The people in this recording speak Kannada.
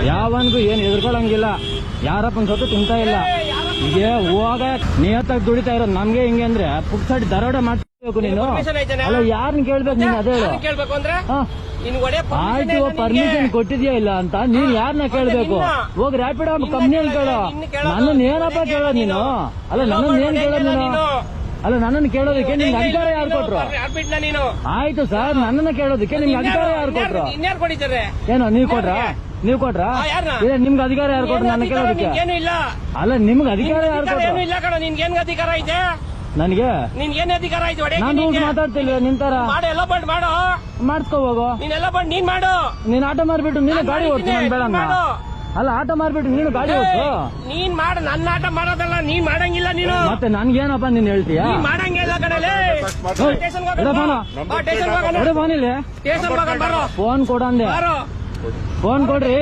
ಯಾವನ್ಗೂ ಏನ್ ಎದುರ್ಕೊಳಂಗಿಲ್ಲ. ಯಾರಪ್ಪನ ಸೊತ್ತು ತಿಂತಾ ಇಲ್ಲ. ಈಗ ಹೋಗ ನಿಯತ್ತಾಗಿ ದುಡಿತಾ ಇರೋದು ನಮ್ಗೆ ಹಿಂಗೆ ಅಂದ್ರೆ ಪುಕ್ಸಡಿ ದರೋಡೆ ಮಾಡ್ಬೇಕು ನೀನು. ಅಲ್ಲ ಯಾರನ್ನ ಕೇಳ್ಬೇಕು ನೀನು? ಅದೇ ಆಯ್ತು, ಪರ್ಮಿಷನ್ ಕೊಟ್ಟಿದ್ಯಾ ಇಲ್ಲ ಅಂತ ನೀನ್ ಯಾರನ್ನ ಕೇಳ್ಬೇಕು? ಹೋಗಿ ರ್ಯಾಪಿಡ್ ಕಂಪ್ನಿಯಲ್ಲಿ ಕೇಳೋ. ನನ್ನನ್ನ ಏನಪ್ಪ ಕೇಳೋದು ನೀನು? ಅಲ್ಲ ನನ್ನನ್ನ ಏನ್ ಕೇಳೋದು ನೀನು? ಅಲ್ಲ ನನ್ನನ್ನು ಕೇಳೋದಕ್ಕೆ ನಿಮ್ಗೆ ಅಧಿಕಾರ ಯಾರು ಕೊಟ್ರು? ಆಯ್ತು ಸರ್, ನನ್ನನ್ನ ಕೇಳೋದಕ್ಕೆ ನಿಮ್ಗೆ ಅಧಿಕಾರ ಯಾರು ಕೊಟ್ರು? ಏನೋ ನೀವ್ ಕೊಟ್ರ? ನೀವ್ ಕೊಟ್ರ? ನಿಮ್ಗೆ ಅಧಿಕಾರ ಯಾರು ಕೊಟ್ರು ನನ್ನ ಕೇಳೋದಕ್ಕೆ? ಅಲ್ಲ ನಿಮ್ಗೆ ಅಧಿಕಾರ ಯಾರು ಕೊಟ್ರು? ನಿನ್ಗೇನ್ ಅಧಿಕಾರ ಇದೆ? ನನಗೆ ನಿನ್ಗೇನ್ ಅಧಿಕಾರ ಇದೆ? ನಾನು ರೂಲ್ಸ್ ಮಾತಾಡ್ತಿಲ್ವ ನಿಂತಾರ? ಎಲ್ಲ ಬಂದ್ ಮಾಡು, ಮಾಡ್ಸ್ಕೊ ಹೋಗು. ನೀನೆಲ್ಲ ಬಂದ್ ನೀನ್ ಮಾಡು. ನೀನ್ ಆಟ ಮಾರ್ಬಿಟ್ಟು ನೀನು ಗಾಡಿ ಓಡ್ತೀನಿ ಬೇಡ. ಅಲ್ಲ ಆಟ ಮಾರ್ಬಿಟ್ಟು ನೀನು ಗಾಡಿ ಓಡ್ಸು. ನೀನ್ ಮಾಡು, ನನ್ನ ಆಟ ಮಾಡೋದಲ್ಲ. ನೀನ್ ಮಾಡಂಗಿಲ್ಲ ನೀನು. ಮತ್ತೆ ನನ್ಗೇನಪ್ಪ ನೀನ್ ಹೇಳ್ತೀಯಾ? ಮಾಡಂಗಿಲ್ಲ ಕಡಲೆ. ಫೋನ್ ಕೊಡಂದೆ. ಫೋನ್ ಕೊಡ್ರಿ.